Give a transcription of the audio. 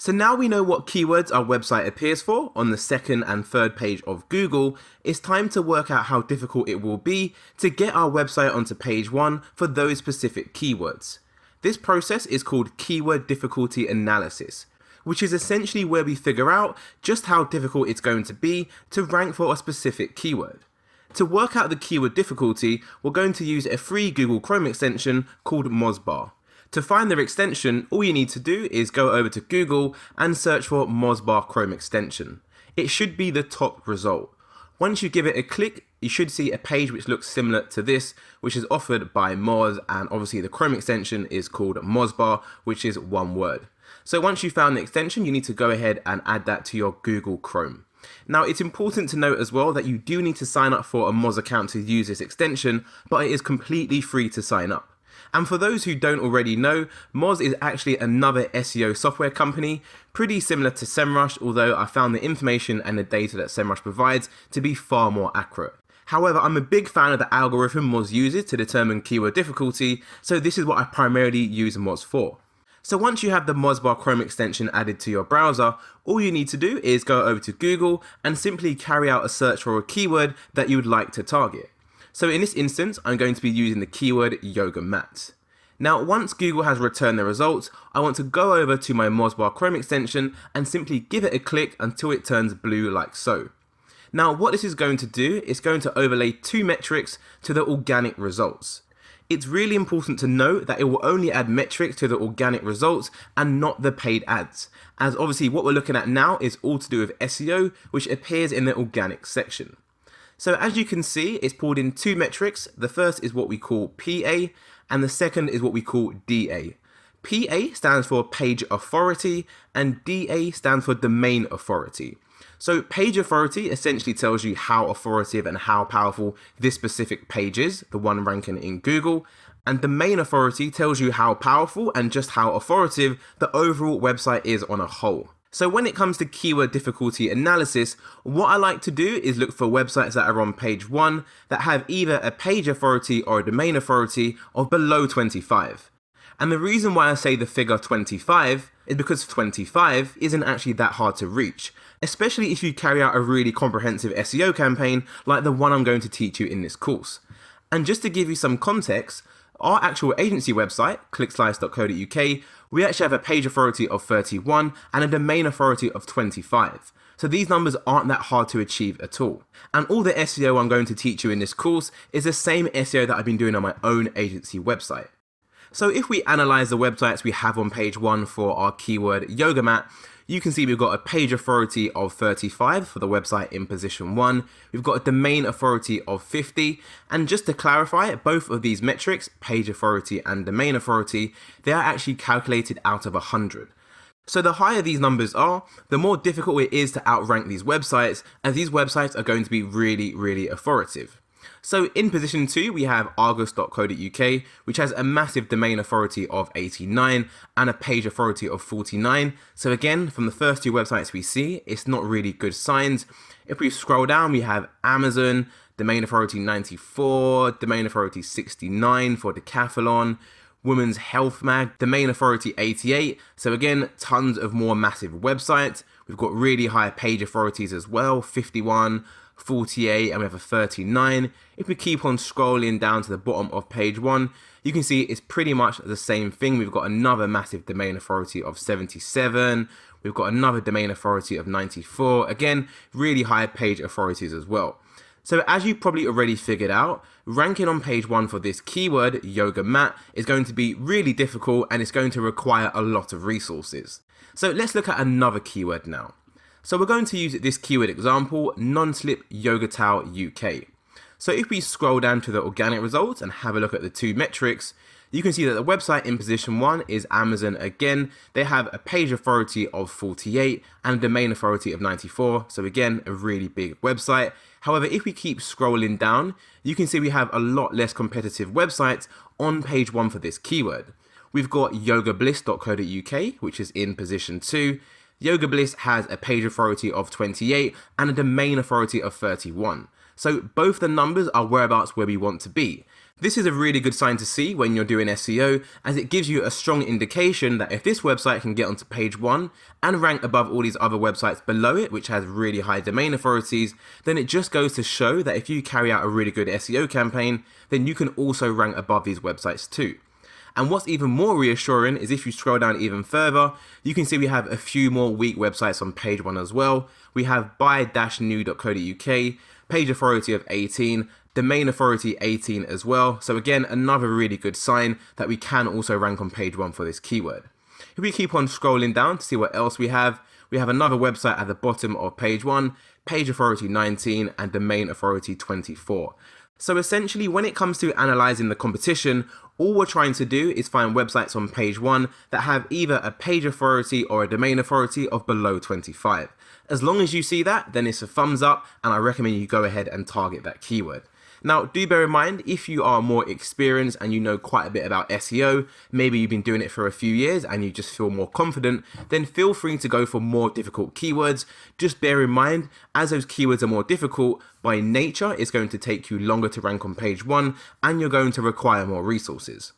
So now we know what keywords our website appears for on the second and third page of Google, it's time to work out how difficult it will be to get our website onto page 1 for those specific keywords. This process is called keyword difficulty analysis, which is essentially where we figure out just how difficult it's going to be to rank for a specific keyword. To work out the keyword difficulty, we're going to use a free Google Chrome extension called Mozbar. To find their extension, all you need to do is go over to Google and search for Mozbar Chrome extension. It should be the top result. Once you give it a click, you should see a page which looks similar to this, which is offered by Moz, and obviously the Chrome extension is called Mozbar, which is one word. So once you found the extension, you need to go ahead and add that to your Google Chrome. Now, it's important to note as well that you do need to sign up for a Moz account to use this extension, but it is completely free to sign up. And for those who don't already know, Moz is actually another SEO software company, pretty similar to SEMrush, although I found the information and the data that SEMrush provides to be far more accurate. However, I'm a big fan of the algorithm Moz uses to determine keyword difficulty, so this is what I primarily use Moz for. So once you have the Mozbar Chrome extension added to your browser, all you need to do is go over to Google and simply carry out a search for a keyword that you would like to target. So in this instance, I'm going to be using the keyword yoga mat. Now, once Google has returned the results, I want to go over to my Mozbar Chrome extension and simply give it a click until it turns blue like so. Now, what this is going to do is going to overlay two metrics to the organic results. It's really important to note that it will only add metrics to the organic results and not the paid ads, as obviously what we're looking at now is all to do with SEO, which appears in the organic section. So as you can see, it's pulled in two metrics. The first is what we call PA, and the second is what we call DA. PA stands for page authority, and DA stands for domain authority. So page authority essentially tells you how authoritative and how powerful this specific page is, the one ranking in Google, and domain authority tells you how powerful and just how authoritative the overall website is on a whole. So when it comes to keyword difficulty analysis, what I like to do is look for websites that are on page 1 that have either a page authority or a domain authority of below 25. And the reason why I say the figure 25 is because 25 isn't actually that hard to reach, especially if you carry out a really comprehensive SEO campaign like the one I'm going to teach you in this course. And just to give you some context, our actual agency website, clickslice.co.uk, we actually have a page authority of 31 and a domain authority of 25. So these numbers aren't that hard to achieve at all. And all the SEO I'm going to teach you in this course is the same SEO that I've been doing on my own agency website. So if we analyze the websites we have on page 1 for our keyword yoga mat, you can see we've got a page authority of 35 for the website in position 1. We've got a domain authority of 50. And just to clarify, both of these metrics, page authority and domain authority, they are actually calculated out of 100. So the higher these numbers are, the more difficult it is to outrank these websites, as these websites are going to be really, really authoritative. So in position 2, we have argus.co.uk, which has a massive domain authority of 89 and a page authority of 49. So again, from the first two websites we see, it's not really good signs. If we scroll down, we have Amazon, domain authority 94, domain authority 69 for Decathlon, Women's Health Mag, domain authority 88. So again, tons of more massive websites. We've got really high page authorities as well, 51, 48, and we have a 39. If we keep on scrolling down to the bottom of page 1, you can see it's pretty much the same thing. We've got another massive domain authority of 77. We've got another domain authority of 94. Again, really high page authorities as well. So as you probably already figured out, ranking on page 1 for this keyword, yoga mat, is going to be really difficult and it's going to require a lot of resources. So let's look at another keyword now. So we're going to use this keyword example, non-slip yoga towel UK. So if we scroll down to the organic results and have a look at the two metrics, you can see that the website in position 1 is Amazon again. They have a page authority of 48 and a domain authority of 94. So again, a really big website. However, if we keep scrolling down, you can see we have a lot less competitive websites on page 1 for this keyword. We've got yogabliss.co.uk, which is in position 2. Yoga Bliss has a page authority of 28 and a domain authority of 31. So both the numbers are whereabouts where we want to be. This is a really good sign to see when you're doing SEO, as it gives you a strong indication that if this website can get onto page 1 and rank above all these other websites below it, which has really high domain authorities, then it just goes to show that if you carry out a really good SEO campaign, then you can also rank above these websites too. And what's even more reassuring is if you scroll down even further, you can see we have a few more weak websites on page 1 as well. We have buy-new.co.uk, page authority of 18, domain authority 18 as well. So again, another really good sign that we can also rank on page 1 for this keyword. If we keep on scrolling down to see what else we have another website at the bottom of page 1, page authority 19 and domain authority 24. So essentially, when it comes to analyzing the competition, all we're trying to do is find websites on page 1 that have either a page authority or a domain authority of below 25. As long as you see that, then it's a thumbs up, and I recommend you go ahead and target that keyword. Now, do bear in mind, if you are more experienced and you know quite a bit about SEO, maybe you've been doing it for a few years and you just feel more confident, then feel free to go for more difficult keywords. Just bear in mind, as those keywords are more difficult, by nature, it's going to take you longer to rank on page 1 and you're going to require more resources.